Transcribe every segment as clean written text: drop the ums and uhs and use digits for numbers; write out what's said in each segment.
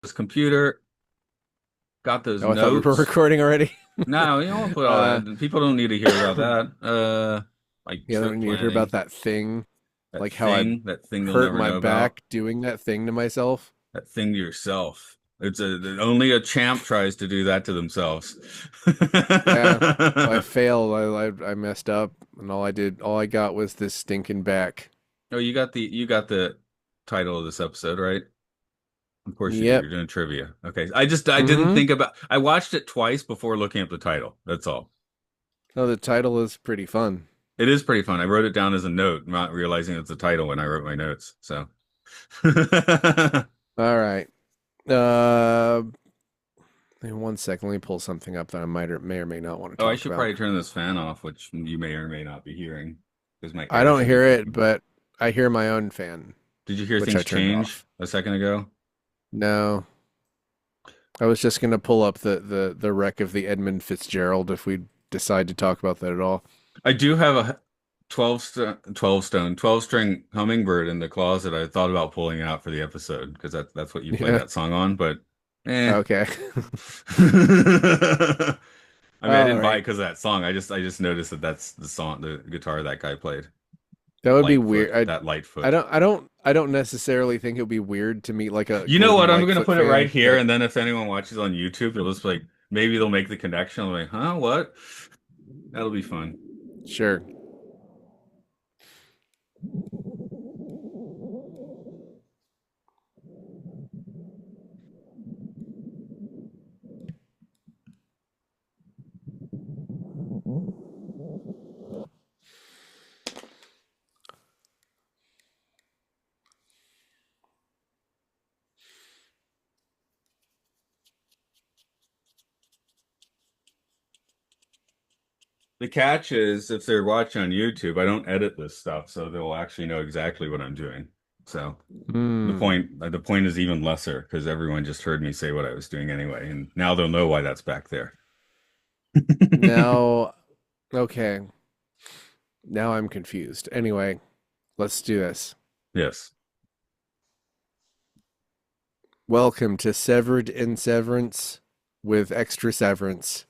this computer, got those Oh, I thought we were notes. recording already. No, you don't want to put all uh, that. People don't need to hear about that. Like yeah, trip then you hear about planning, that thing, like how I that thing you'll hurt never my know about, back doing that thing to myself. that thing to yourself. Only a champ tries to do that to themselves. Yeah, I failed. I messed up, and all I got was this stinking back. Oh, you got the title of this episode, right? Of course you do. You're Yep. doing trivia. Okay. I didn't Mm-hmm. think about I watched it twice before looking up the title. That's all. Oh, the title is pretty fun. It is pretty fun. I wrote it down as a note, not realizing it's a title when I wrote my notes. So All right. Uh, in 1 second, let me pull something up that I may or may not want to Oh, I talk should about. probably turn this fan off, which you may or may not be hearing because my I air don't should be hear it, kicking. but I hear my own fan, Did you hear which I things turned change off. a second ago? No, I was just gonna pull up the wreck of the Edmund Fitzgerald if we decide to talk about that at all. I do have a 12 string hummingbird in the closet. I thought about pulling out for the episode because that's what you play Yeah. that song on, but eh. Okay. I mean, I All didn't buy it right. because of that song. I just noticed that that's the song, the guitar that guy played. That would be Lightfoot, weird. I that I Lightfoot. don't I don't I don't necessarily think it would be weird to meet like a You know Gordon what? I'm gonna Lightfoot put it right fan, here, but and then if anyone watches on YouTube, it'll just like maybe they'll make the connection. I'm like, huh? What? That'll be fun. sure. The catch is if they're watching on YouTube, I don't edit this stuff, so they'll actually know exactly what I'm doing. So Hmm. the point is even lesser because everyone just heard me say what I was doing anyway, and now they'll know why that's back there. Now, okay. Now I'm confused. Anyway, let's do this. Yes. Welcome to Severed in Severance with extra severance.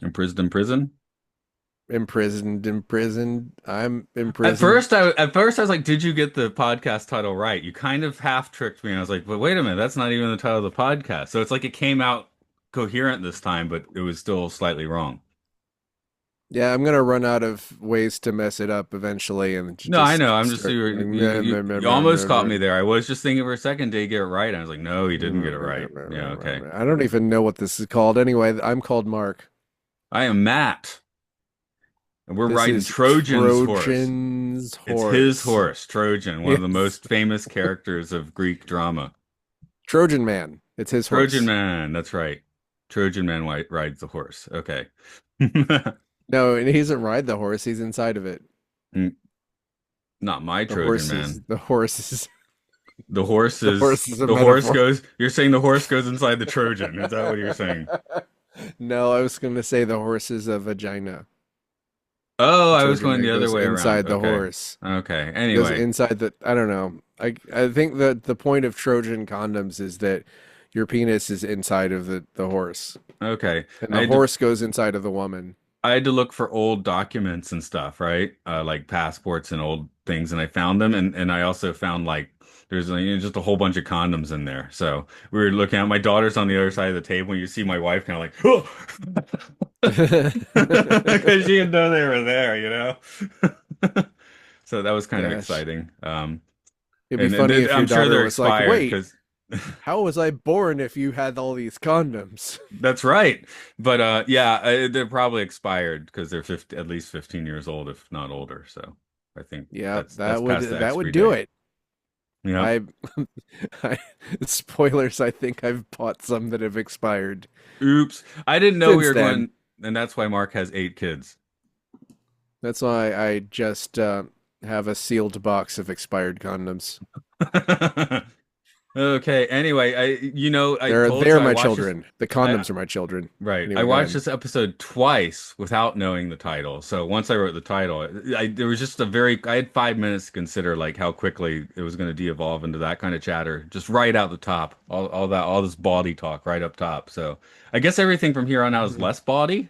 Imprisoned in prison. Imprisoned. I'm imprisoned. At first I was like, did you get the podcast title right? You kind of half tricked me. And I was like, but wait a minute, that's not even the title of the podcast. So it's like it came out coherent this time, but it was still slightly wrong. Yeah, I'm gonna run out of ways to mess it up eventually and No, I know. just I'm just start. you almost caught me there. I was just thinking for a second, did he get it right? And I was like, no, he didn't get it right. Yeah, okay. I don't even know what this is called. Anyway, I'm called Mark. I am Matt, and we're This riding is Trojan's horse. Trojan's It's his horse. horse, Trojan, one of the Yes, most famous characters of Greek drama. Trojan Man. It's his Trojan horse. man, that's right. Trojan man rides the horse. Okay. No, and he doesn't ride the horse. He's inside of it. Not my The Trojan horse is man. the horse is The horse the horse is is a the horse metaphor. goes. You're saying the horse goes inside the Trojan. Is that what you're saying? No, I was going to say the horse is a vagina. Oh, The I was Trojan going man the other goes way around. inside the Okay. horse. Okay. Goes Anyway. inside the. I don't know. I think that the point of Trojan condoms is that your penis is inside of the horse, Okay. and I the had to horse goes inside of the woman. I had to look for old documents and stuff, right? Like passports and old things, and I found them, and I also found like there's just a whole bunch of condoms in there. So we were looking at my daughter's on the other side of the table, and you see my wife kind of like, oh, because she didn't know they were there, you know. So that was kind of Gosh, exciting. it'd be And funny if your I'm sure daughter they're was like, expired "Wait, because how was I born if you had all these condoms?" that's right. But yeah, they're probably expired because they're 50, at least 15 years old, if not older. So I think Yeah, that's past the that would expiry do date. it. Yep. I, I spoilers. I think I've bought some that have expired Oops. I didn't know we since were then. going, and that's why Mark has 8 kids. That's why I just have a sealed box of expired condoms. Okay. Anyway, I They're told they're you I my watched this. children. The I condoms are my children. Right. I Anyway, go watched ahead. this episode twice without knowing the title. So once I wrote the title, there was just I had 5 minutes to consider like how quickly it was going to de-evolve into that kind of chatter, just right out the top. All this bawdy talk right up top. So I guess everything from here on out is Mhm. less bawdy.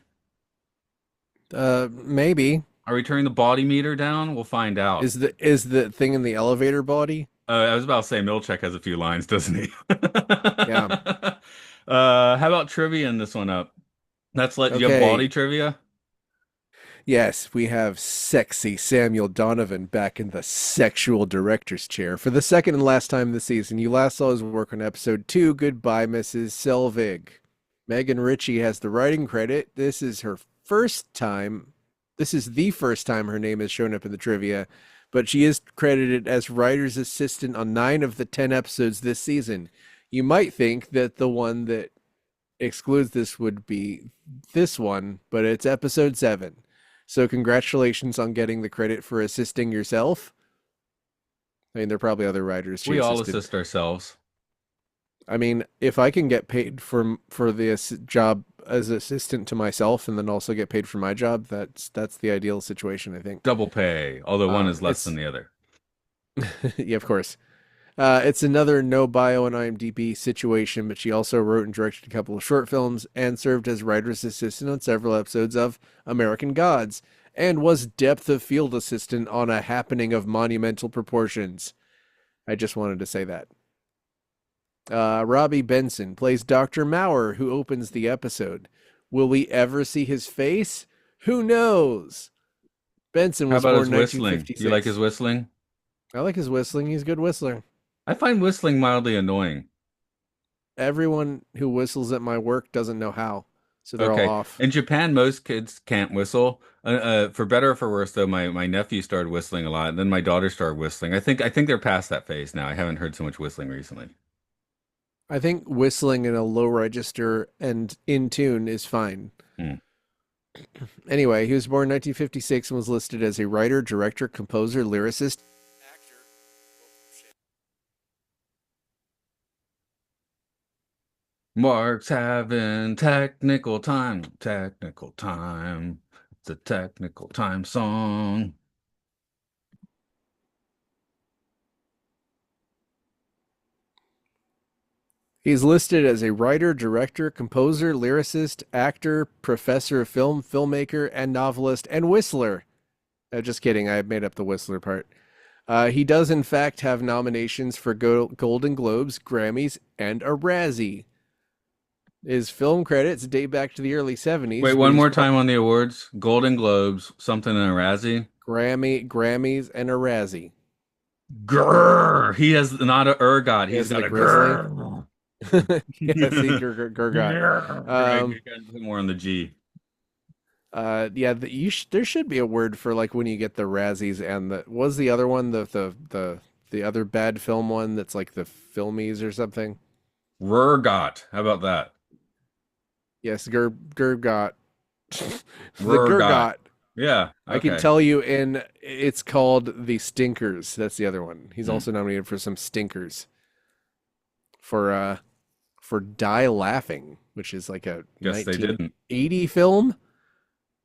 Maybe Are we turning the bawdy meter down? We'll find out. is the thing in the elevator body? I was about to say Milchek has a few lines, doesn't he? Yeah. How about trivia in this one up? You have bawdy Okay. trivia? Yes, we have sexy Samuel Donovan back in the sexual director's chair for the second and last time this season. You last saw his work on episode 2, Goodbye, Mrs. Selvig. Megan Ritchie has the writing credit. This is her first time. This is the first time her name has shown up in the trivia, but she is credited as writer's assistant on 9 of the 10 episodes this season. You might think that the one that excludes this would be this one, but it's episode 7. So congratulations on getting the credit for assisting yourself. I mean, there are probably other writers she We all assisted. assist ourselves. I mean, if I can get paid for the job as assistant to myself and then also get paid for my job, that's the ideal situation, I think. Double pay, although one is less than It's the other. yeah, of course. It's another no bio and IMDb situation, but she also wrote and directed a couple of short films and served as writer's assistant on several episodes of American Gods and was depth of field assistant on a happening of monumental proportions. I just wanted to say that. Robbie Benson plays Dr. Maurer, who opens the episode. Will we ever see his face? Who knows? Benson How was about born his whistling? Do you like his 1956. whistling? I like his whistling. He's a good whistler. I find whistling mildly annoying. Everyone who whistles at my work doesn't know how, so they're all Okay. off. In Japan, most kids can't whistle. For better or for worse, though, my nephew started whistling a lot, and then my daughter started whistling. I think they're past that phase now. I haven't heard so much whistling recently. I think whistling in a low register and in tune is fine. Hmm. Anyway, he was born in 1956 and was listed as a writer, director, composer, lyricist. Mark's having technical time. Technical time. It's a technical time song. He's listed as a writer, director, composer, lyricist, actor, professor of film, filmmaker, and novelist, and whistler. Just kidding, I made up the whistler part. He does, in fact, have nominations for Golden Globes, Grammys, and a Razzie. His film credits date back to the early Wait, 70s, but one he's more time on the awards. Golden Globes, something in a Razzie. Grammys, and a Razzie. Grrr. He has not a ergot. He's Is it got a a grizzly? grrr. Yeah, see, Gurgot. Greg, you Um, got to put more on the G. yeah, there should be a word for like when you get the Razzies and the was the other one the other bad film one that's like the Filmies or something. Rurgot. How about that? Yes, Gurgot, the Rurgot. Gurgot. Yeah. I can Okay. tell you in it's called the Stinkers. That's the other one. He's Hmm. also nominated for some Stinkers for Die Laughing, which is like a Guess they didn't. 1980 film.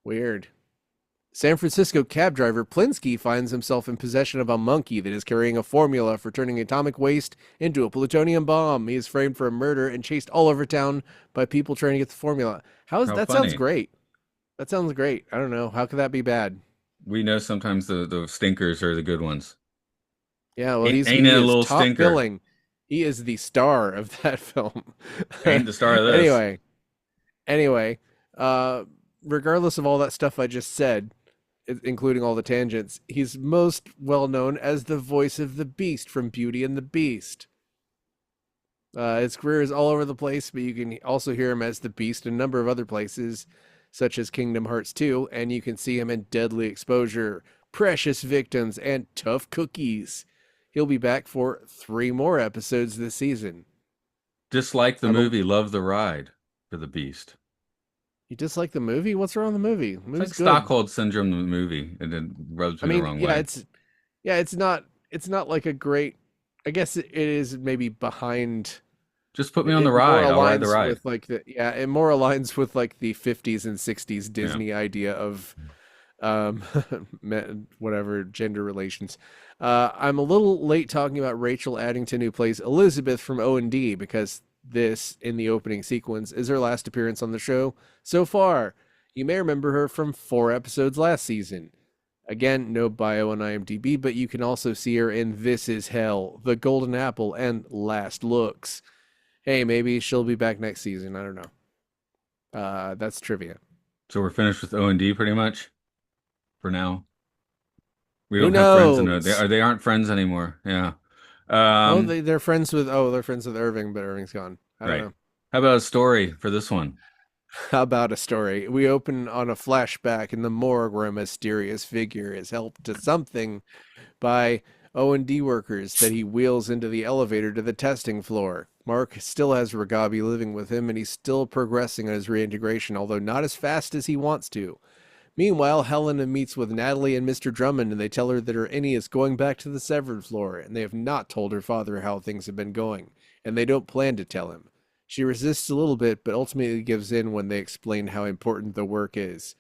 Weird. San Francisco cab driver Plinsky finds himself in possession of a monkey that is carrying a formula for turning atomic waste into a plutonium bomb. He is framed for a murder and chased all over town by people trying to get the formula. How That sounds funny. great. That sounds great. I don't know. How could that be bad? We know sometimes the stinkers are the good ones. Yeah, well, Ain't it he a is little top stinker? billing. He is the star of that film. Ain't the star of this. anyway, anyway, uh, regardless of all that stuff I just said, including all the tangents, he's most well known as the voice of the Beast from Beauty and the Beast. His career is all over the place, but you can also hear him as the Beast in a number of other places, such as Kingdom Hearts 2, and you can see him in Deadly Exposure, Precious Victims, and Tough Cookies. He'll be back for 3 more episodes this season. Dislike the I'm a, movie, love the ride for the Beast. you dislike the movie? What's wrong with the movie? The It's like movie's good. Stockholm syndrome, the movie, and it rubs I me the mean, wrong yeah, way. it's not like a great I guess it is maybe behind. Just put me on the It more ride. I'll ride the aligns ride. with like the yeah, it more aligns with like the 50s and 60s Yeah. Disney idea of um whatever gender relations. I'm a little late talking about Rachel Addington, who plays Elizabeth from O&D, because this, in the opening sequence, is her last appearance on the show so far. You may remember her from 4 episodes last season. Again, no bio on IMDb, but you can also see her in This Is Hell, The Golden Apple, and Last Looks. Hey, maybe she'll be back next season. I don't know. That's trivia. So we're finished with O&D pretty much for now. We Who don't have friends in knows? they aren't friends anymore. Yeah. Oh, Um, they're friends with Irving, but Irving's gone. I don't right. know. How about a story for this one? How about a story? We open on a flashback in the morgue where a mysterious figure is helped to something by O&D workers that he wheels into the elevator to the testing floor. Mark still has Ragabi living with him, and he's still progressing on his reintegration, although not as fast as he wants to. Meanwhile, Helena meets with Natalie and Mr. Drummond, and they tell her that her innie is going back to the severed floor, and they have not told her father how things have been going, and they don't plan to tell him. She resists a little bit, but ultimately gives in when they explain how important the work is.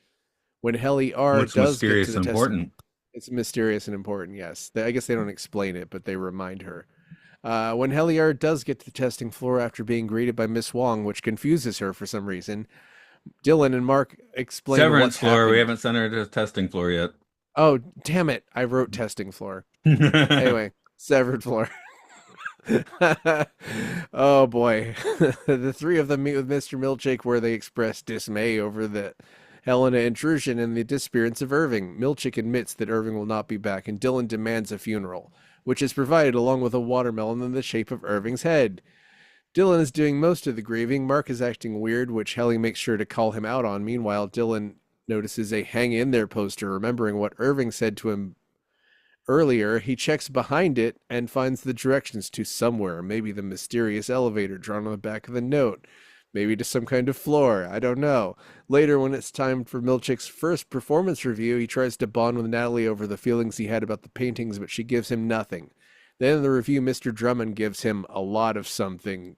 When Helly R What's does get to mysterious the and testing, important? it's mysterious and important, yes. I guess they don't explain it, but they remind her. When Heliard does get to the testing floor after being greeted by Miss Wong, which confuses her for some reason, Dylan and Mark explain Severance what's floor. We happened. haven't sent her to testing floor yet. Oh, damn it. I wrote testing floor. Anyway, severed floor. Oh boy. The three of them meet with Mr. Milchick where they express dismay over the Helena intrusion and the disappearance of Irving. Milchick admits that Irving will not be back, and Dylan demands a funeral, which is provided along with a watermelon in the shape of Irving's head. Dylan is doing most of the grieving. Mark is acting weird, which Helly makes sure to call him out on. Meanwhile, Dylan notices a hang in there poster, remembering what Irving said to him earlier. He checks behind it and finds the directions to somewhere, maybe the mysterious elevator drawn on the back of the note, maybe to some kind of floor. I don't know. Later, when it's time for Milchick's first performance review, he tries to bond with Natalie over the feelings he had about the paintings, but she gives him nothing. Then in the review, Mr. Drummond gives him a lot of something.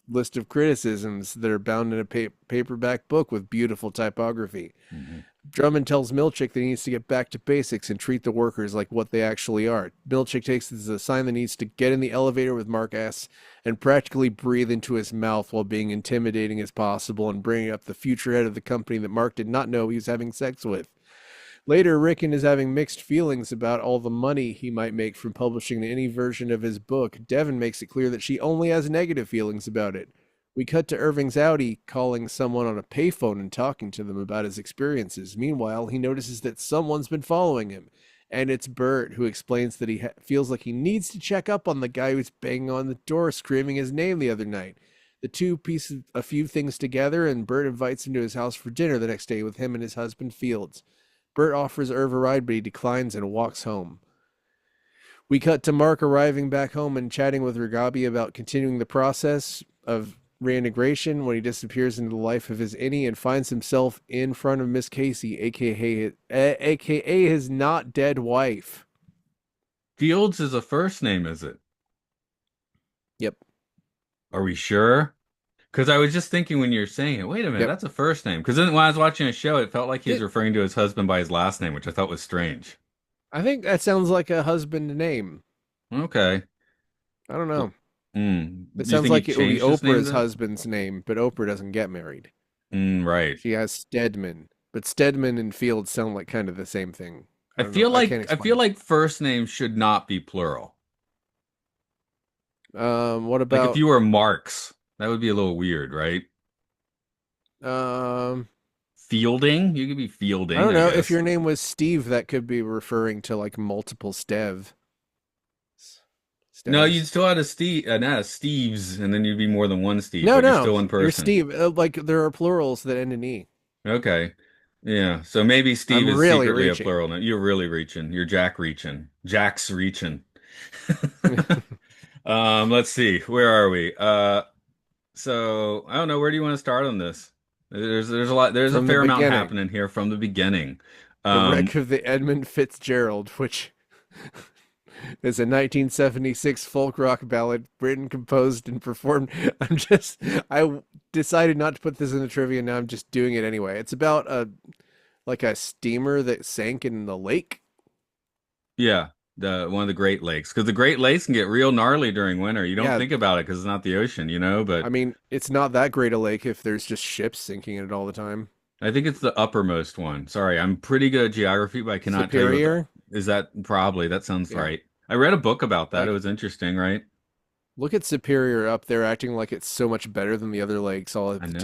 List of criticisms that are bound in a paperback book with beautiful typography. Mhm. Drummond tells Milchick that he needs to get back to basics and treat the workers like what they actually are. Milchick takes this as a sign that he needs to get in the elevator with Mark S. and practically breathe into his mouth while being intimidating as possible and bringing up the future head of the company that Mark did not know he was having sex with. Later, Rickon is having mixed feelings about all the money he might make from publishing any version of his book. Devin makes it clear that she only has negative feelings about it. We cut to Irving's Audi calling someone on a payphone and talking to them about his experiences. Meanwhile, he notices that someone's been following him, and it's Bert, who explains that he feels like he needs to check up on the guy who's banging on the door screaming his name the other night. The two piece a few things together, and Bert invites him to his house for dinner the next day with him and his husband Fields. Bert offers Irv a ride, but he declines and walks home. We cut to Mark arriving back home and chatting with Ragabi about continuing the process of reintegration when he disappears into the life of his innie and finds himself in front of Miss Casey, aka his not dead wife. Fields is a first name, is it? Yep. Are we sure? Because I was just thinking when you were saying it, wait a minute, Yep. that's a first name. Because then when I was watching a show, it felt like he was It referring to his husband by his last name, which I thought was strange. I think that sounds like a husband name. Okay. I don't know. It You sounds think he like it would be changed his name Oprah's then? husband's name, but Oprah doesn't get married. Right. She has Stedman, but Stedman and Fields sound like kind of the same thing. I I don't know. feel I can't like I feel explain. like first names should not be plural. What Like if about you were Marks, that would be a little weird, right? um Fielding, you could be I Fielding, don't I know, if guess. your name was Steve, that could be referring to like multiple No, you'd Stevs. still have a Steve, not a Steves, and then you'd be more than one Steve, No, but you're no, still one you're person. Steve. Like there are plurals that end in E. Okay. Yeah. So maybe Steve I'm is really secretly a reaching. plural. Now. You're really reaching. You're Jack reaching. Jack's reaching. Let's see. Where are we? So I don't know. Where do you want to start on this? There's a lot. There's a From the fair amount beginning, happening here from the beginning. the Um, wreck of the Edmund Fitzgerald, which is a 1976 folk rock ballad written, composed, and performed. I'm just, I decided not to put this in the trivia. Now I'm just doing it anyway. It's about a steamer that sank in the lake. Yeah, the one of the Great Lakes, because the Great Lakes can get real gnarly during winter. You don't Yeah, think about it because it's not the ocean, I but mean, it's not that great a lake if there's just ships sinking in it all the time. I think it's the uppermost one. Sorry, I'm pretty good at geography, but I cannot tell you what the Superior? is that probably that sounds Yeah. right. I read a book about that. It Like, was interesting, right? look at Superior up there acting like it's so much better than the other lakes all at I the top.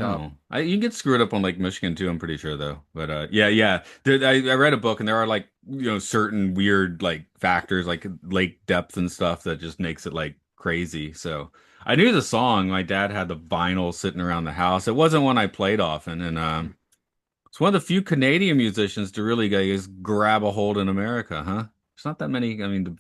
know. You can get screwed up on Lake Michigan too, I'm pretty sure though. But yeah, yeah. I read a book and there are like, certain weird like factors like lake depth and stuff that just makes it like crazy. So I knew the song. My dad had the vinyl sitting around the house. It wasn't one I played often, and it's one of the few Canadian musicians to really guys grab a hold in America, huh? There's not that many. I mean,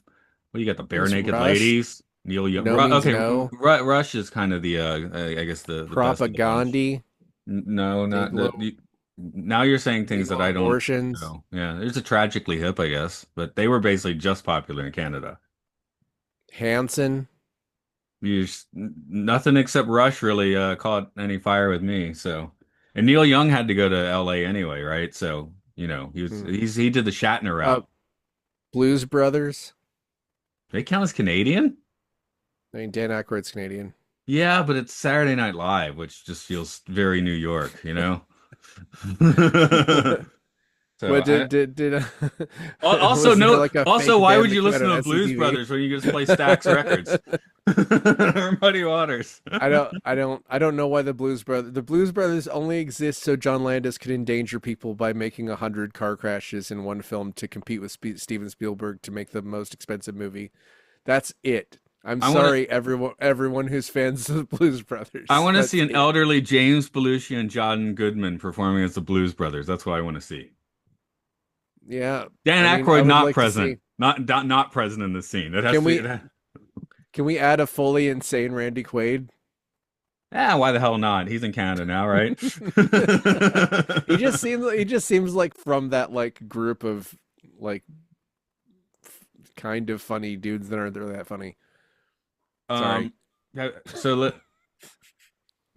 well, you got the Bare There's Naked Rush. Ladies, Neil Young. No means Okay, no. Rush is kind of the I guess the best of the bunch. Propagandhi. No, not Anglo that. Now you're saying things that legal I don't abortions. know. Yeah, there's a Tragically Hip, I guess, but they were basically just popular in Canada. Hanson. Nothing except Rush really caught any fire with me. So, and Neil Young had to go to L.A. anyway, right? So, Hmm. he did the Shatner Uh, route. Blues Brothers. They count as Canadian? I mean, Dan Aykroyd's Canadian. Yeah, but it's Saturday Night Live, which just feels very New York. So What I did also was there no like a also fake why band would that you came out listen on to Blues SCTV? Brothers when you just play Stax Records or Muddy Waters? I don't know why the Blues Brothers only exist so John Landis could endanger people by making 100 car crashes in one film to compete with Steven Spielberg to make the most expensive movie. That's it. I'm I want to sorry, everyone who's fans of the Blues I Brothers. want to see That's an it. elderly James Belushi and John Goodman performing as the Blues Brothers. That's what I want to see. Yeah, Dan I mean, I Aykroyd would not like to present, see. not present in the scene. It has Can to be. we can we add a fully insane Randy Quaid? Why the hell not? He's in Canada now, right? He just seems like from that like group of like kind of funny dudes that aren't really that funny. Sorry. um, so let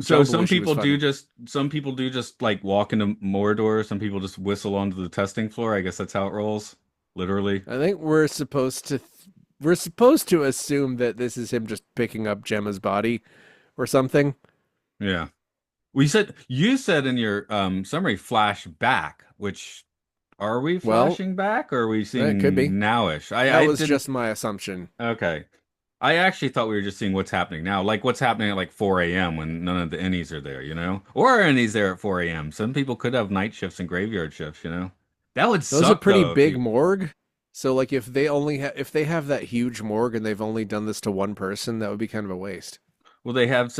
So John Belushi was funny. some people do just like walk into Mordor. Some people just whistle onto the testing floor. I guess that's how it rolls, literally. I think we're supposed to assume that this is him just picking up Gemma's body or something. Yeah. You said in your summary flash back, which are we Well, flashing back or are we it could seeing be. nowish? That I was didn't. just my assumption. Okay. I actually thought we were just seeing what's happening now, like what's happening at like 4 a.m. when none of the innies are there, or are innies there at 4 a.m. Some people could have night shifts and graveyard shifts. That would Those are suck pretty though if big you. morgue. So like if they have that huge morgue and they've only done this to one person, that would be kind of a waste. Well,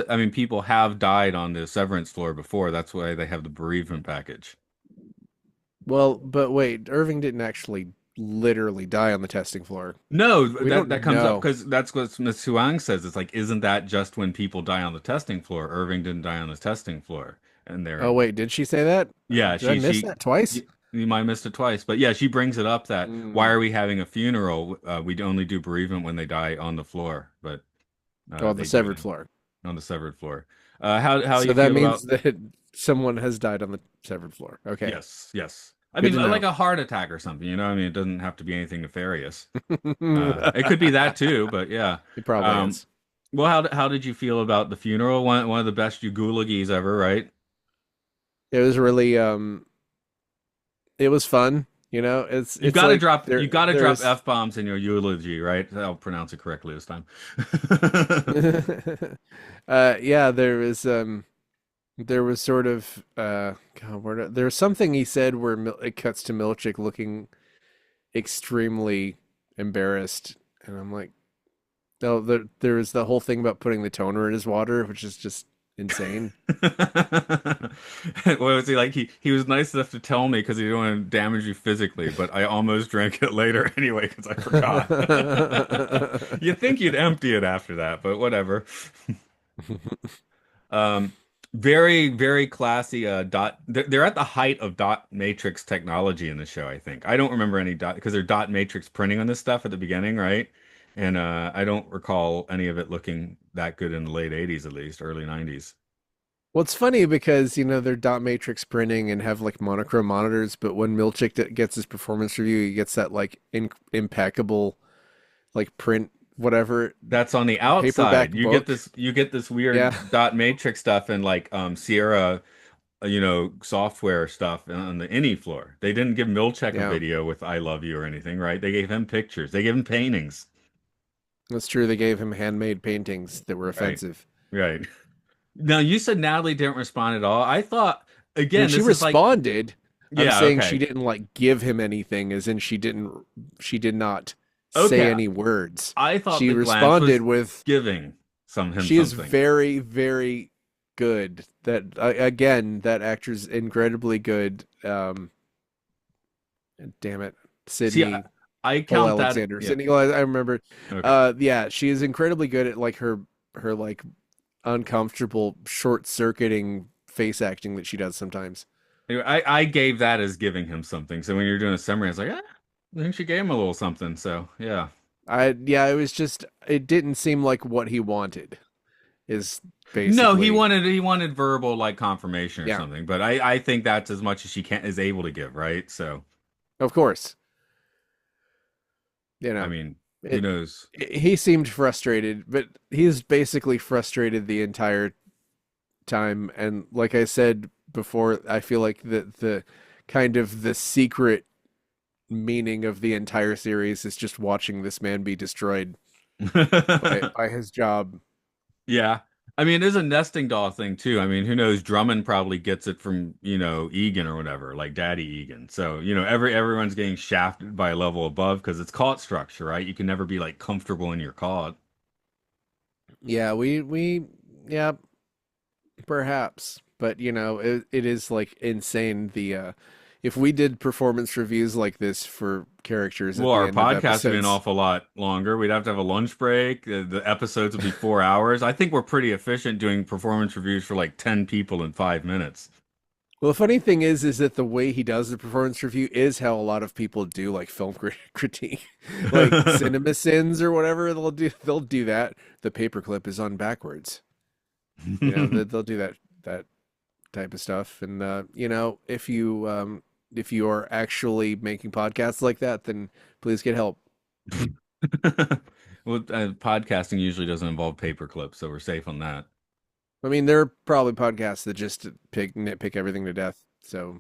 I mean, people have died on the severance floor before. That's why they have the bereavement package. Well, but wait, Irving didn't actually literally die on the testing floor. No, We that don't comes up know. because that's what Miss Huang says. It's like, isn't that just when people die on the testing floor? Irving didn't die on the testing floor. And Oh wait, did she say that? yeah, Did I miss that twice? you might have missed it twice, but yeah, she brings it up that why Mm. are we having a funeral? We only do bereavement when they die on the floor, but Oh, the they do it severed floor. on the severed floor. How So you that feel means about? that someone has died on the severed floor. Okay, Yes, yes. I good mean, to like know. a heart attack or something, I mean, it doesn't have to be anything nefarious. It could be that too, but yeah. It probably Um, is. well, how did you feel about the funeral? One of the best Ugulagis ever, right? It was really it was fun. It's like You there gotta drop there's F-bombs in your eulogy, right? I'll pronounce it correctly this time. yeah, there was sort of God, there was something he said where it cuts to Milchick looking extremely embarrassed, and I'm like, oh, there was the whole thing about putting the toner in his water, which is just insane. What was he like? He was nice enough to tell me because he didn't want to damage you physically, but I almost drank it later anyway because I forgot. You'd think you'd empty it after that, but whatever. Um, very, very classy dot. They're at the height of dot matrix technology in the show, I think. I don't remember any dot because they're dot matrix printing on this stuff at the beginning, right? And I don't recall any of it looking that good in the late 80s, at least, early 90s. Well, it's funny because, they're dot matrix printing and have like monochrome monitors, but when gets his performance review, he gets that like impeccable like print whatever That's on the paperback outside. book. You get this Yeah. weird dot matrix stuff and like Sierra, software stuff on the any floor. They didn't give Milchek a Yeah. video with I love you or anything, right? They gave him pictures. They gave him paintings. That's true. They gave him handmade paintings that were Right. offensive. Right. Now you said Natalie didn't respond at all. I thought I mean, again, she this is like responded. I'm yeah, saying she okay. didn't like give him anything, as in she did not say Okay. any words. I thought She the glance responded was with, giving him she is something. very, very good. That again, that actor's incredibly good. Damn it, See, Sydney I Cole count that Alexander. yeah. Sydney Cole, I remember. Okay. Yeah, she is incredibly good at like her like uncomfortable, short-circuiting face acting that she does sometimes. Anyway, I gave that as giving him something. So when you're doing a summary, I was like, I think she gave him a little something. So yeah. Yeah, it was just it didn't seem like what he wanted is No, basically. he wanted verbal like confirmation or Yeah, something. But I think that's as much as she can is able to give, right? So of course. I mean, who It, knows? he seemed frustrated, but he's basically frustrated the entire time. And like I said before, I feel like the kind of the secret meaning of the entire series is just watching this man be destroyed by his job. Yeah. I mean, there's a nesting doll thing too. I mean, who knows? Drummond probably gets it from, Egan or whatever, like Daddy Egan. So, everyone's getting shafted by a level above because it's caught structure, right? You can never be like comfortable in your caught. Yeah, we yeah, perhaps, but it is like insane. The if we did performance reviews like this for characters at Well, the our end of podcast would be an episodes. awful lot longer. We'd have to have a lunch break. The episodes would be 4 hours. I think we're pretty efficient doing performance reviews for like 10 people in 5 minutes. Well, the funny thing is that the way he does the performance review is how a lot of people do like film critique, like Cinema Sins or whatever. They'll do that. The paperclip is on backwards. They'll do that type of stuff. And if you are actually making podcasts like that, then please get help. Well, podcasting usually doesn't involve paper clips, so we're safe on that. I mean, there are probably podcasts that just nitpick everything to death. So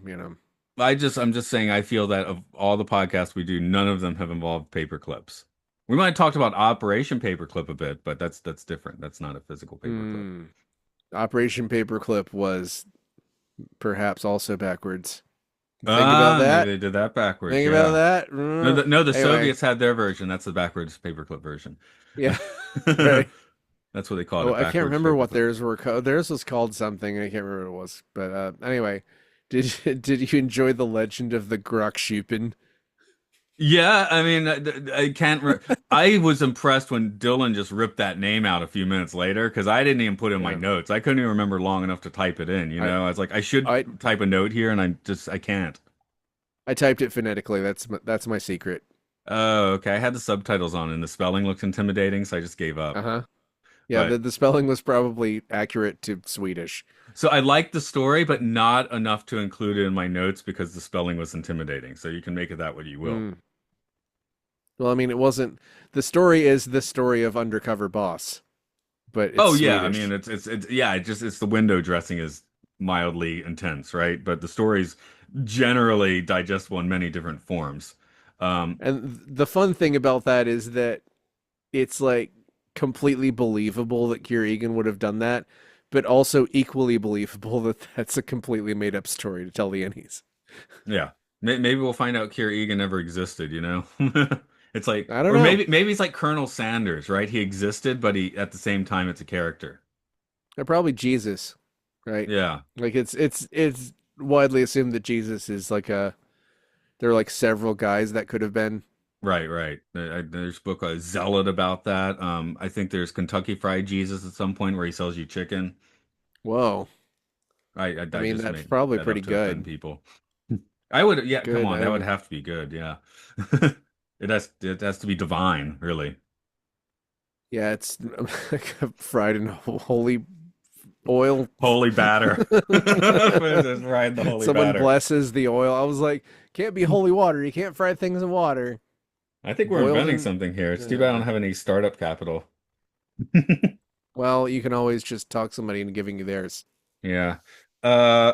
I'm just saying, I feel that of all the podcasts we do, none of them have involved paper clips. We might have talked about Operation Paperclip a bit, but that's different. That's not a physical paperclip. hmm, Operation Paperclip was perhaps also backwards. Think about Ah, maybe that. they did that backwards. Think about Yeah. that. No, the Anyway, Soviets had their version. That's the backwards paperclip version. yeah, right. That's what they called Oh, it, I can't backwards remember what paperclip. theirs were called. Theirs was called something. I can't remember what it was. But anyway, did you enjoy the legend of the Grokshupin? Yeah, I mean, I can't. I was impressed when Dylan just ripped that name out a few minutes later because I didn't even put it in my Yeah, notes. I couldn't even remember long enough to type it in. I I was like, I should I type a note here, and I can't. I typed it phonetically. That's my secret. Oh, okay. I had the subtitles on, and the spelling looked intimidating, so I just gave up. Uh-huh. Yeah, But the spelling was probably accurate to Swedish. so I liked the story, but not enough to include it in my notes because the spelling was intimidating. So you can make it that what you will. Mm. Well, I mean, it wasn't. The story is the story of Undercover Boss, but it's Oh yeah, I mean Swedish. it's yeah, it's the window dressing is mildly intense, right? But the story's generally digestible in many different forms. Um, And the fun thing about that is that it's like completely believable that Kier Egan would have done that, but also equally believable that that's a completely made up story to tell the Ennies. yeah, maybe we'll find out Kier Egan never existed. It's like, I don't or know. maybe he's like Colonel Sanders, right? He existed, but he at the same time it's a character. They're probably Jesus, right? Yeah, Like it's widely assumed that Jesus is like a. There are like several guys that could have been. right, right. There's a book Zealot about that. I think there's Kentucky Fried Jesus at some point where he sells you chicken. Whoa. I I mean, just that's made probably that pretty up to offend good. people. I would, yeah, come Good. on, that would have to be good, yeah. It has to be divine, really. Yeah, it's like fried in holy oil. Holy batter. Just ride the holy Someone batter. blesses the oil. I was like, can't be holy water. You can't fry things in water. I think we're Boiled inventing in. something here. It's too bad I don't Uh, have any startup capital. well, you can always just talk somebody into giving you theirs. Yeah. Uh,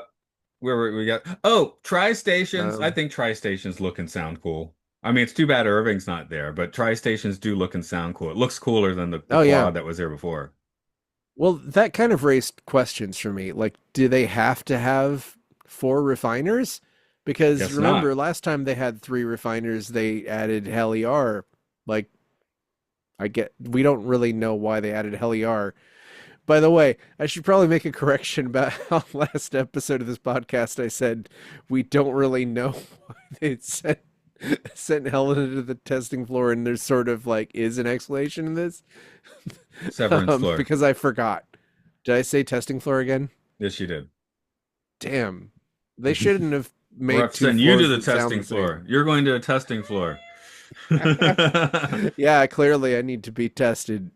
where we got? Oh, Tri-Stations. I Um, think Tri-Stations look and sound cool. I mean, it's too bad Irving's not there, but Tri-Stations do look and sound cool. It looks cooler than the oh yeah. quad that was there before. Well, that kind of raised questions for me. Like, do they have to have four refiners? Because Guess not. remember, last time they had three refiners, they added Heliar. Like, we don't really know why they added Heliar. By the way, I should probably make a correction about how last episode of this podcast I said we don't really know why they sent Helen to the testing floor, and there's sort of like is an explanation in this Severance floor. because I forgot. Did I say testing floor again? Yes, you did. Damn, they shouldn't have We're made up to two send you to floors the that sound testing the same. floor. You're going to a testing floor. Yeah, clearly I need to be tested.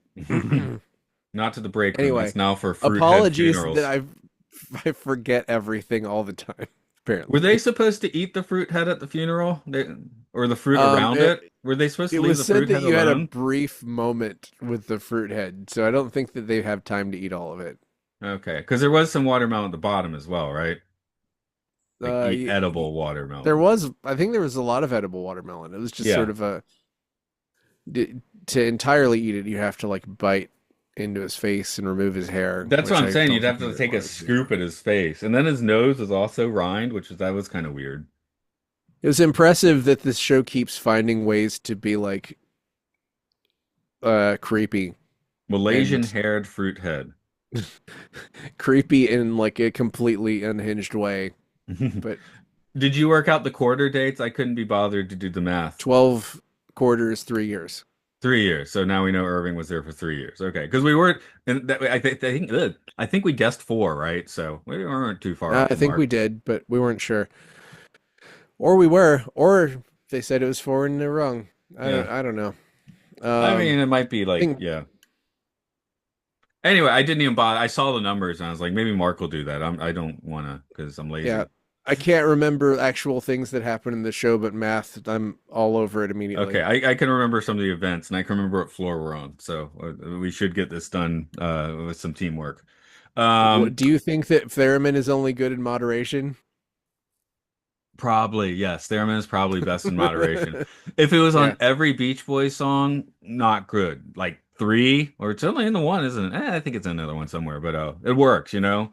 Not to the break room. Anyway, That's now for fruit head apologies that funerals. I forget everything all the time. Were they Apparently, supposed to eat the fruit head at the funeral? Or the fruit um, around it it? Were they supposed it to leave was the said fruit that head you had a alone? brief moment with the fruit head, so I don't think that they have time to eat all of it. Okay, because there was some watermelon at the bottom as well, right? Like Uh, eat y- y- edible there watermelon. was, I think there was a lot of edible watermelon. It was just sort Yeah, of to entirely eat it, you have to like bite into his face and remove his hair, that's what which I'm I saying. don't You'd think have he to really take a wanted to do. scoop at his face, and then his nose was also rind, that was kind of weird. It was impressive that this show keeps finding ways to be like creepy Malaysian and haired fruit head. creepy in like a completely unhinged way. But Did you work out the quarter dates? I couldn't be bothered to do the math. 12 quarters, 3 years. 3 years. So now we know Irving was there for 3 years. Okay, because we weren't, and that I think we guessed four, right? So we weren't too far off I the think we mark. did, but we weren't sure. Or we were, or they said it was 4 and they're wrong. Yeah. I don't know. I mean, it might be I like, think yeah. Anyway, I didn't even bother. I saw the numbers and I was like, maybe Mark will do that. I don't want to because I'm yeah. lazy. I can't remember actual things that happened in the show, but math, I'm all over it Okay, immediately. I can remember some of the events and I can remember what floor we're on. So we should get this done with some teamwork. What Um, do you think that Theremin is only good in moderation? Probably, yes. Theremin is probably best in moderation. If it was on Yeah. every Beach Boys song, not good. Like three, or it's only in the one, isn't it? I think it's in another one somewhere, but it works, you know.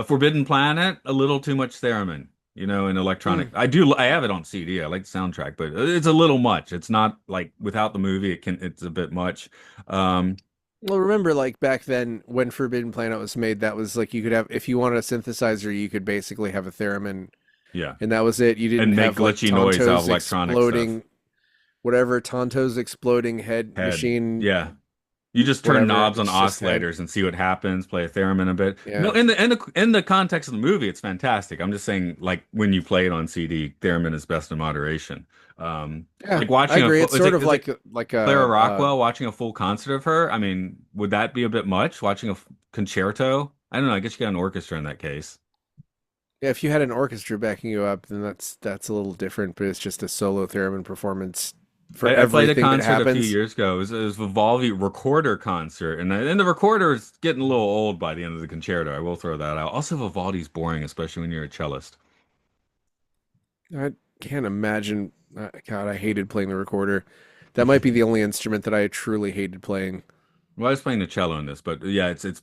Forbidden Planet, a little too much theremin, you know, in electronic. Hmm. I have it on CD. I like the soundtrack, but it's a little much. It's not like without the movie, it's a bit much. Um, Well, remember, like back then when Forbidden Planet was made, that was like you could have, if you wanted a synthesizer, you could basically have a theremin, yeah, and that was it. You didn't and make have like glitchy noise out of Tonto's electronic stuff. exploding, whatever, Tonto's exploding head Head, machine, yeah. You just turn whatever. knobs on It's just head. oscillators and see what happens, play a theremin a bit. No, Yeah. in the context of the movie, it's fantastic. I'm just saying, like when you play it on CD, theremin is best in moderation. Yeah, Like I watching a agree. full, It's sort of is it like Clara a Rockwell watching a full concert of her? I mean, would that be a bit much? Watching a concerto? I don't know. I guess you got an orchestra in that case. yeah, if you had an orchestra backing you up, then that's a little different, but it's just a solo theremin performance for I played a everything that concert a few happens. years ago. It was a Vivaldi recorder concert, and the recorder is getting a little old by the end of the concerto. I will throw that out. Also, Vivaldi's boring, especially when you're a cellist. I can't imagine. God, I hated playing the recorder. That might be the only instrument that I truly hated playing. Well, I was playing the cello in this, but yeah, it's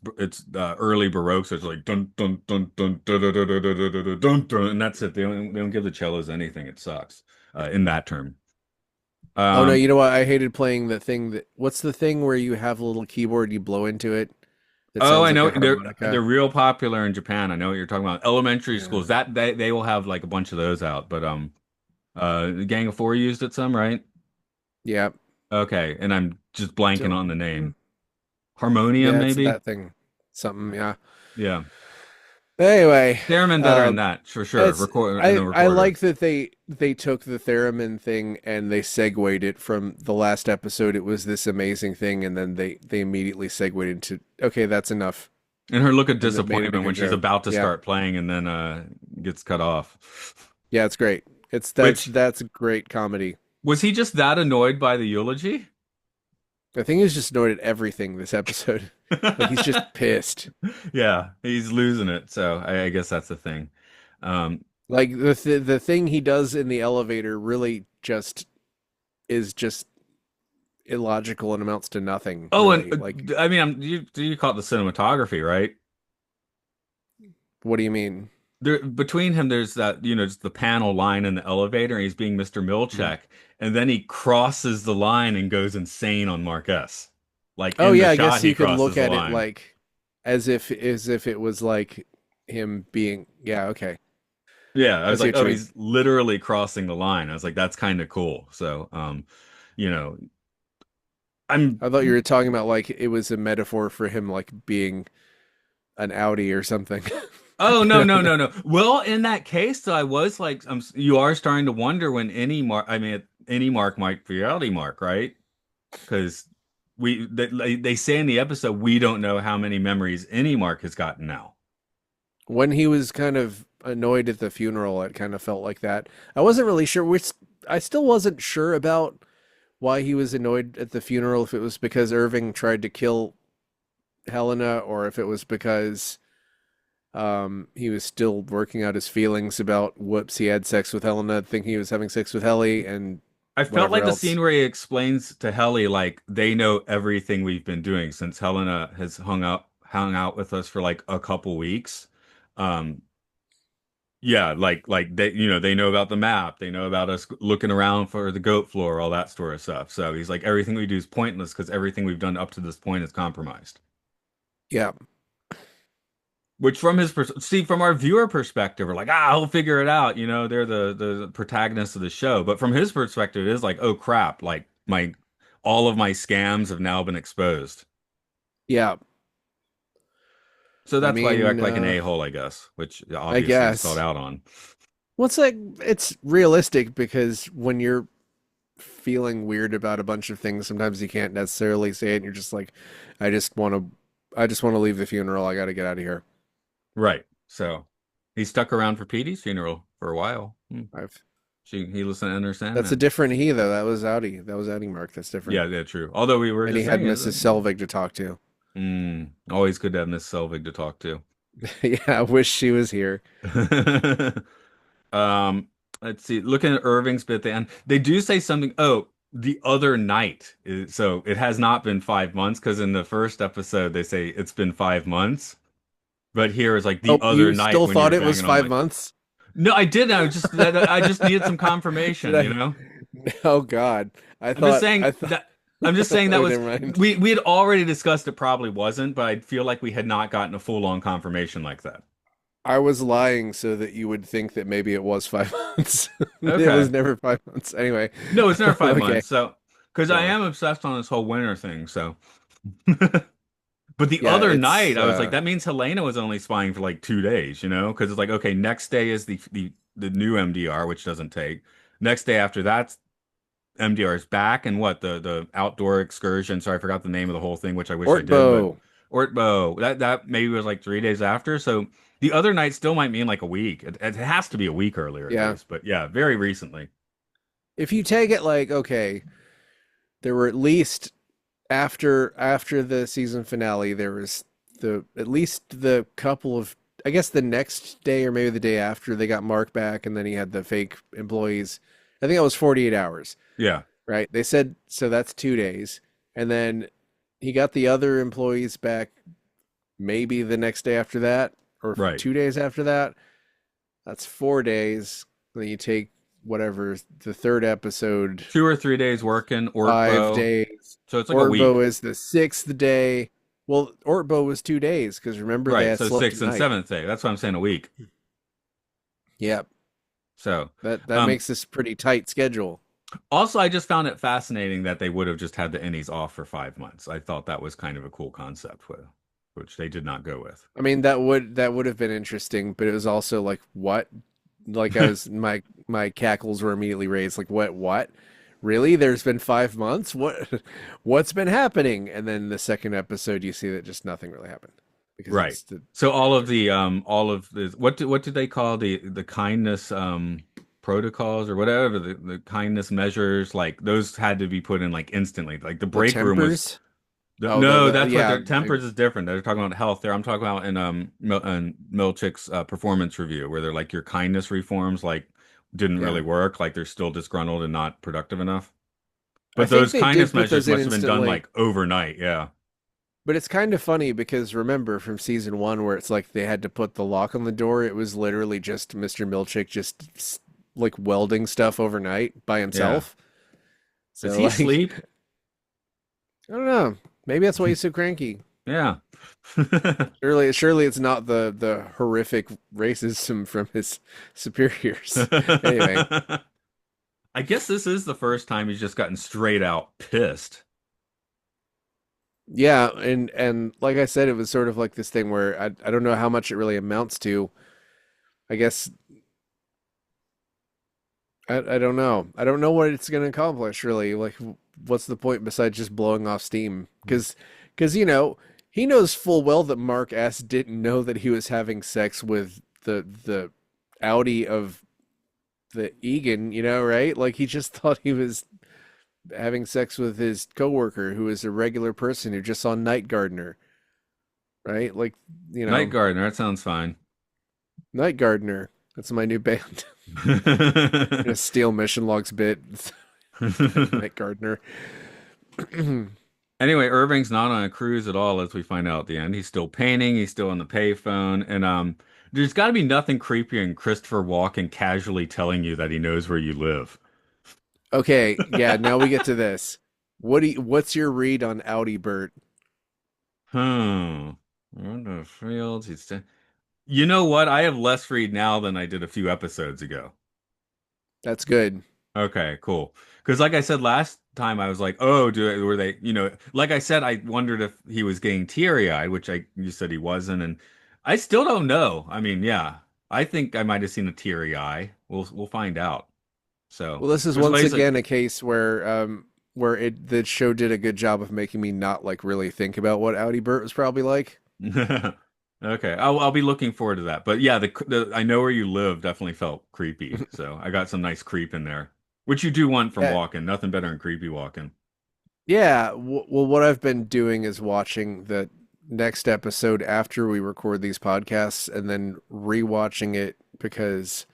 early Baroque, so it's like dun dun dun dun dun dun dun dun dun dun dun, dun, dun, and that's it. They don't give the cellos anything. It sucks in that term. Oh no, Um, you know what? I hated playing the thing that. What's the thing where you have a little keyboard, you blow into it that oh, sounds I like know a they're harmonica? real popular in Japan. I know what you're talking about. Elementary schools Yeah. that they will have like a bunch of those out, but Gang of Four used it some, right? Yeah. Okay, and I'm just blanking on the Dun, dun. name. Harmonium, Yeah, it's maybe? that thing. Something, yeah. Yeah. Anyway, Theremin better in um, that for sure. it's Record in the I recorder. like that they took the theremin thing and they segued it from the last episode. It was this amazing thing, and then they immediately segued into okay, that's enough, And her look of and that made it a disappointment when good she's joke. about to Yeah, start playing and then gets cut off. yeah, it's great. It's Which that's great comedy. was he just that annoyed by the eulogy? I think he's just annoyed at everything this episode. Like he's just pissed. Yeah, he's losing it. So I guess that's the thing. Um, Like the thing he does in the elevator really just is just illogical and amounts to nothing, oh, and really. Like, I mean, you call it the cinematography, right? what do you mean? There between him, there's that just the panel line in the elevator, and he's being Mr. Mhm. Milchek, and then he crosses the line and goes insane on Mark S. Like Oh in the yeah, I shot, guess he you could crosses look the at it line. like as if it was like him being yeah, okay. Yeah, I I was see like, what oh, you mean. he's literally crossing the line. I was like, that's kind of cool. So, you know, I'm. I thought you were talking about like it was a metaphor for him like being an Audi or something. Oh You no, know? no, no, no. Well, in that case, though, I was like, you are starting to wonder when any mark. I mean, any mark might be reality mark, right? Because they say in the episode we don't know how many memories any mark has gotten now. When he was kind of annoyed at the funeral, it kind of felt like that. I wasn't really sure which I still wasn't sure about why he was annoyed at the funeral, if it was because Irving tried to kill Helena or if it was because he was still working out his feelings about whoops, he had sex with Helena, thinking he was having sex with Helly and I felt whatever like the else. scene where he explains to Helly like they know everything we've been doing since Helena has hung out with us for like a couple weeks. Um, yeah, like they know about the map, they know about us looking around for the goat floor, all that sort of stuff. So he's like everything we do is pointless because everything we've done up to this point is compromised. Yeah. Which from see from our viewer perspective, we're like, he'll figure it out. They're the protagonists of the show. But from his perspective, it is like, oh crap, like my all of my scams have now been exposed. Yeah. So I that's why you mean, act like an a-hole, I guess, which I obviously he's called guess. out on. Well, it's like it's realistic because when you're feeling weird about a bunch of things, sometimes you can't necessarily say it and you're just like, I just want to I just want to leave the funeral. I got to get out of here. Right. So he stuck around for Petey's funeral for a while. I've He listened to Enter That's a Sandman. different he though. That was Audi. That was Audi Mark. That's different. Yeah, yeah, true. Although we were And he just had saying Mrs. Selvig to talk to. always good to have Miss Selvig to talk to. Yeah, I wish she was here. Um, let's see. Looking at Irving's bit, they do say something. Oh, the other night. So it has not been 5 months because in the first episode they say it's been 5 months, but here is like the Oh, other you night still when you thought were it was banging on five my. months? No, I didn't. I just needed some Did confirmation. I? Oh God, I'm just I saying thought. that. I'm just saying that Oh, was never mind. we had already discussed it probably wasn't, but I feel like we had not gotten a full-on confirmation like that. I was lying so that you would think that maybe it was 5 months. It Okay. was never 5 months. Anyway, No, it's never five okay. months. So, because I Yeah, am obsessed on this whole winter thing. So, but the yeah. other It's night, I was like, that means Helena was only spying for like 2 days, Because it's like, okay, next day is the new MDR, which doesn't take. Next day after that's MDR is back, and what the outdoor excursion. Sorry, I forgot the name of the whole thing, which I wish I did, but Ortbo. Ortbo. That maybe was like 3 days after. So the other night still might mean like a week. It has to be a week earlier at Yeah. least. But yeah, very recently. If you take it like okay, there were at least after the season finale, there was the at least the couple of I guess the next day or maybe the day after they got Mark back and then he had the fake employees. I think that was 48 hours, Yeah, right? They said so that's 2 days. And then he got the other employees back maybe the next day after that or right. 2 days after that. That's 4 days. Then you take whatever the third episode, 2 or 3 days working, 5 Ortbo. days. So it's like a week. Ortbo is the sixth day. Well, Ortbo was 2 days because remember they Right. had So slept a sixth and night. seventh day. That's what I'm saying, a week. Yep, So, that um, makes this pretty tight schedule. also, I just found it fascinating that they would have just had the innies off for 5 months. I thought that was kind of a cool concept. which they did not go I mean, that would have been interesting, but it was also like, what? Like I with. was my cackles were immediately raised. Like, what? Really? There's been 5 months? What's been happening? And then the second episode, you see that just nothing really happened because Right. it's the So all of the what did they call the kindness protocols or whatever the kindness measures, like those had to be put in like instantly. Like the the break room was tempers. Oh, no, the that's what yeah, their tempers is different. They're talking about health there. I'm talking about in Milchick's performance review where they're like your kindness reforms like didn't yeah. really work, like they're still disgruntled and not productive enough. I But think those they kindness did put measures those in must have been done instantly. like overnight. Yeah. But it's kind of funny because remember from season one where it's like they had to put the lock on the door, it was literally just Mr. Milchick just like welding stuff overnight by Yeah. himself. Does So he like sleep? I don't know. Maybe that's why he's so cranky. Yeah. Surely it's not the horrific racism from his superiors. Anyway, I guess this is the first time he's just gotten straight out pissed. yeah, and like I said, it was sort of like this thing where I don't know how much it really amounts to. I guess I don't know. I don't know what it's going to accomplish really. Like, what's the point besides just blowing off steam? Because he knows full well that Mark S didn't know that he was having sex with the Audi of the Egan. Right? Like he just thought he was having sex with his coworker, who is a regular person who just saw Night Gardener. Right? Like, you Night know, Gardener, that sounds fine. Night Gardener. That's my new band. Gonna steal Mission Logs bit. Night Gardener. Anyway, Irving's not on a cruise at all, as we find out at the end. He's still painting, he's still on the payphone, and there's got to be nothing creepier than Christopher Walken casually telling you that he knows where you live. Okay, yeah, now we get to this. What's your read on Audi Bert? Hmm. On the fields, You know what? I have less read now than I did a few episodes ago. That's good. Okay, cool. Because like I said last time, I was like, oh, were they, like I said, I wondered if he was getting teary-eyed, which you said he wasn't, and I still don't know. I mean, yeah, I think I might have seen a teary eye. We'll find out. So Well, this is there's once ways that again a case where the show did a good job of making me not like really think about what Audi Bert was probably like. okay, I'll be looking forward to that. But yeah, the I know where you live definitely felt creepy. So I got some nice creep in there, which you do want from Yeah, walking. Nothing better than creepy walking. yeah. Well, what I've been doing is watching the next episode after we record these podcasts and then rewatching it because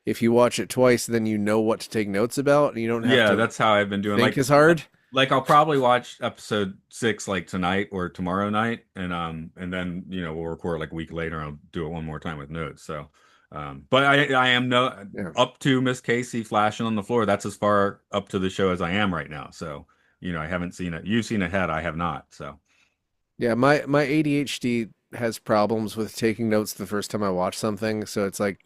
if you watch it twice, then you know what to take notes about and you don't have Yeah, to that's how I've been doing. think as hard. Like I'll probably watch episode 6 like tonight or tomorrow night, and then we'll record like a week later. And I'll do it one more time with notes. So, but I am no Yeah. up to Miss Casey flashing on the floor. That's as far up to the show as I am right now. So, I haven't seen it. You've seen ahead. I have not. So, Yeah, my ADHD has problems with taking notes the first time I watch something, so it's like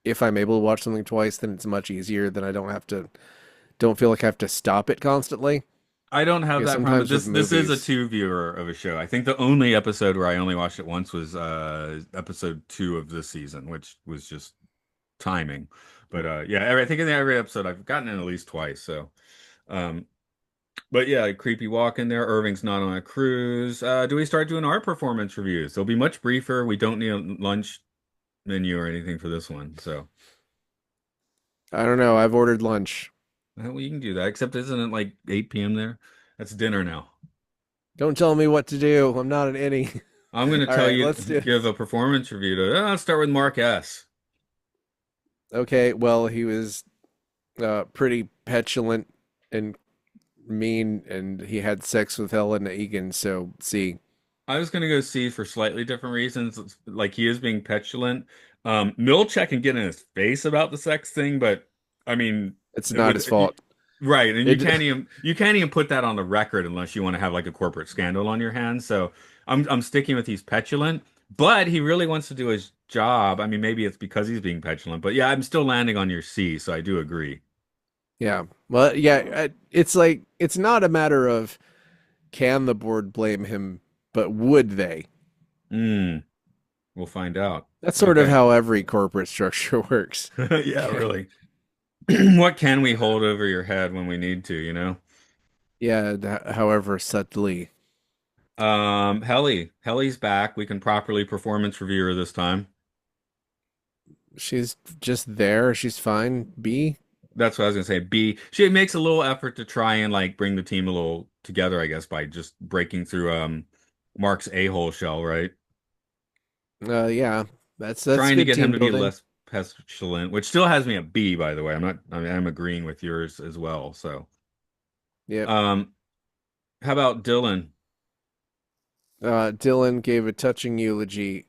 if I'm able to watch something twice, then it's much easier. Then I don't feel like I have to stop it constantly. I don't have Because that problem. sometimes with This is a movies, two viewer of a show. I think the only episode where I only watched it once was episode 2 of this season, which was just timing. But yeah, I think in every episode I've gotten it at least twice. So, um, but yeah, creepy walk in there. Irving's not on a cruise. Do we start doing our performance reviews? They'll be much briefer. We don't need a lunch menu or anything for this one. So, I don't know. I've ordered lunch. well, you can do that. Except isn't it like 8 p.m. there? That's dinner now. Don't tell me what to do. I'm not an innie. I'm going to All tell right, you let's do give this. a performance review to. Let's start with Mark S. Okay, well, he was pretty petulant and mean, and he had sex with Helen Egan. So, see, I was gonna go C for slightly different reasons. Like he is being petulant. Milchek can get in his face about the sex thing, but I mean, it's not his fault. right, and It you can't even put that on the record unless you want to have like a corporate scandal on your hands. So I'm sticking with he's petulant, but he really wants to do his job. I mean, maybe it's because he's being petulant, but yeah, I'm still landing on your C, so I do agree. Yeah. Well, yeah, it's like it's not a matter of can the board blame him, but would they? Mm, we'll find out. That's sort of Okay. how every corporate structure works. Yeah, Okay. really. What can we hold over your head when we need to, you know? Yeah, however subtly. Helly's back. We can properly performance review her this time. She's just there. She's fine. B. That's what I was gonna say. B, she makes a little effort to try and like bring the team a little together, I guess, by just breaking through Mark's a-hole shell, right? Yeah, that's Trying to good get him team to be building. less petulant, which still has me at B, by the way. I'm agreeing with yours as well. So, Yep. um, how about Dylan? Dylan gave a touching eulogy,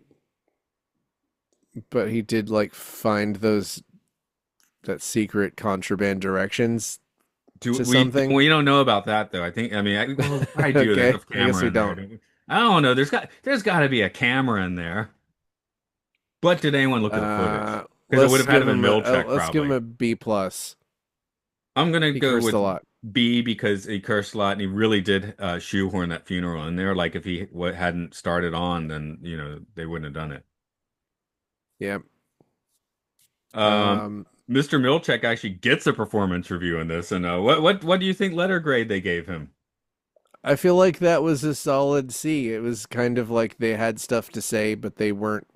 but he did like find those that secret contraband directions Do to something. we don't know about that though. Well, I do. There's a Okay, I guess camera we in there. don't. Don't we? I don't know. There's got to be a camera in there. But did anyone look at the footage? Because it would have had him in Milchek Let's give him probably. a B plus. I'm gonna He go cursed a with lot. B because he cursed a lot and he really did shoehorn that funeral in there. Like if he hadn't started on, then they wouldn't have done it. Yep. Um, Um, Mr. Milchek actually gets a performance review in this, and what do you think letter grade they gave him? I feel like that was a solid C. It was kind of like they had stuff to say, but they weren't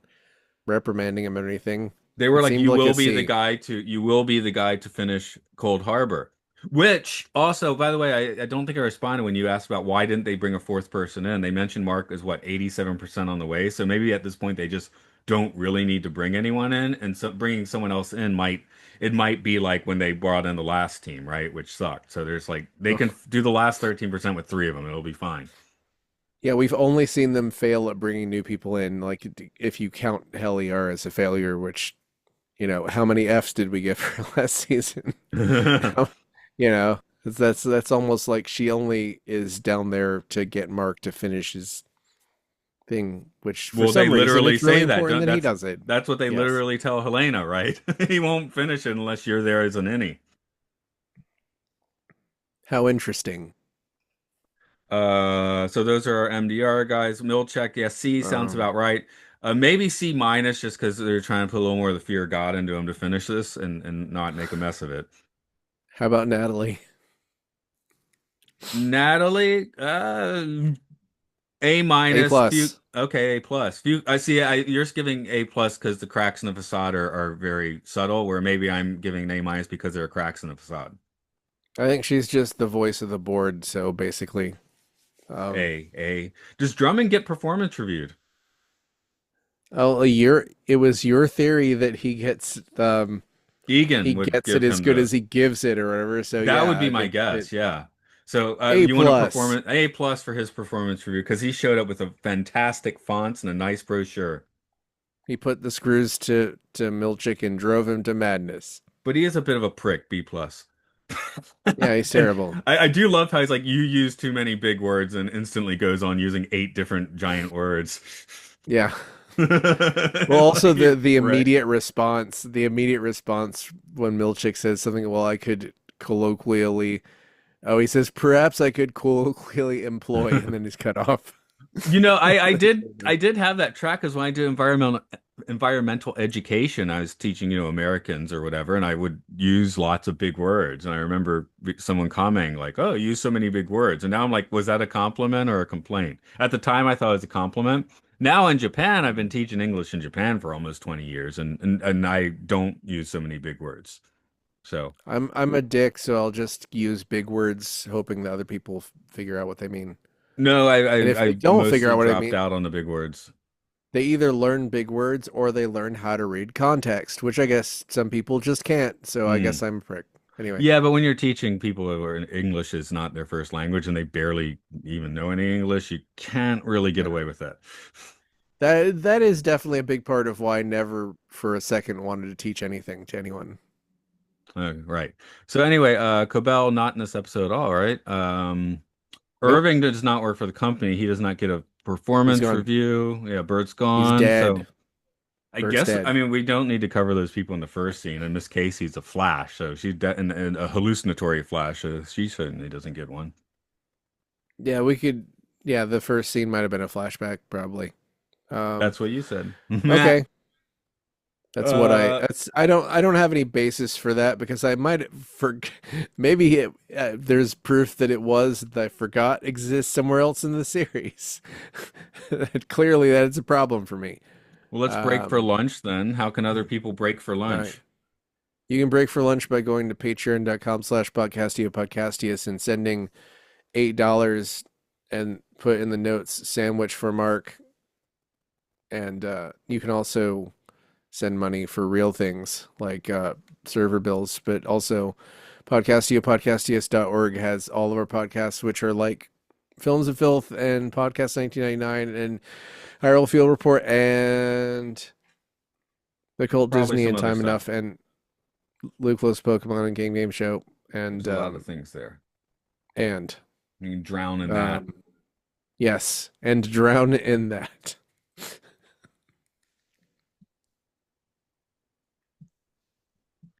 reprimanding him or anything. They were It like, seemed like a C. you will be the guy to finish Cold Harbor. Which also, by the way, I don't think I responded when you asked about why didn't they bring a fourth person in. They mentioned Mark is what, 87% on the way. So maybe at this point they just don't really need to bring anyone in, and so bringing someone else in might be like when they brought in the last team, right? Which sucked. So there's like they can Ugh. do the last 13% with three of them. It'll be fine. Yeah, we've only seen them fail at bringing new people in. Like, if you count Heliar as a failure, which, how many Fs did we give her last season? How- that's almost like she only is down there to get Mark to finish his thing, which for Well, they some reason literally it's really say that. important that he That's does it. that's what they Yes. literally tell Helena, right? He won't finish it unless you're there as an innie. How interesting. So those are our MDR guys. Milchek, yeah, C sounds Um, about right. Maybe C minus just because they're trying to put a little more of the fear of God into him to finish this and not make a mess of it. how about Natalie? Natalie, A A minus. Few, plus. okay, A plus. Few, I see. You're just giving A plus because the cracks in the facade are very subtle, where maybe I'm giving an A minus because there are cracks in the facade. I think she's just the voice of the board, so basically, um, A. Does Drummond get performance reviewed? oh, it was your theory that he Egan would gets it give as him good the. as he gives it or whatever. So That would yeah, be I my think guess. that Yeah. So A you want a plus. performance A plus for his performance review because he showed up with a fantastic fonts and a nice brochure. He put the screws to Milchick and drove him to madness. But he is a bit of a prick. B plus. Yeah, he's And terrible. I do love how he's like, you use too many big words and instantly goes on using eight different giant words. Yeah. Well, It's also like, you prick. the immediate response when Milchick says something, well, I could colloquially, oh, he says, perhaps I could colloquially employ, and then he's cut off. I did have that track because when I do environmental education, I was teaching, Americans or whatever, and I would use lots of big words. And I remember someone commenting like, "Oh, you use so many big words." And now I'm like, was that a compliment or a complaint? At the time, I thought it was a compliment. Now in Japan, I've been teaching English in Japan for almost 20 years, and I don't use so many big words. So I'm a dick, so I'll just use big words, hoping that other people figure out what they mean. no, I And if I, they I don't figure mostly out what they dropped mean, out on the big words. they either learn big words or they learn how to read context, which I guess some people just can't. So I Hmm. guess I'm a prick. Anyway, Yeah, but when you're teaching people who are English is not their first language and they barely even know any English, you can't really get yeah. away with that. That is definitely a big part of why I never for a second wanted to teach anything to anyone. Right. So anyway, Cobell not in this episode at all, right? Nope, Irving does not work for the company. He does not get a he's performance gone. reward. Yeah, Bert's He's gone. So dead. I Bert's guess dead. we don't need to cover those people in the first scene. And Miss Casey's a Flash, so she's and a hallucinatory Flash. So she certainly doesn't get one. Yeah, we could. Yeah, the first scene might have been a flashback, probably. Um, That's what you said. okay. That's what Uh, I don't have any basis for that because I might for maybe there's proof that it was that I forgot exists somewhere else in the series. Clearly that is a problem for me. well, let's break for Um, lunch then. How can other people break for all right. lunch? You can break for lunch by going to patreon.com/podcastius and sending $8 and put in the notes sandwich for Mark. And you can also send money for real things like server bills, but also podcastius.org has all of our podcasts, which are like Films of Filth and Podcast 1999 and Hyrule Field Report and The Cult Probably Disney some and other Time stuff. Enough and Luke Loves Pokemon and Game Show There's and a lot of things there. and You can drown in that. um, yes, and drown in that.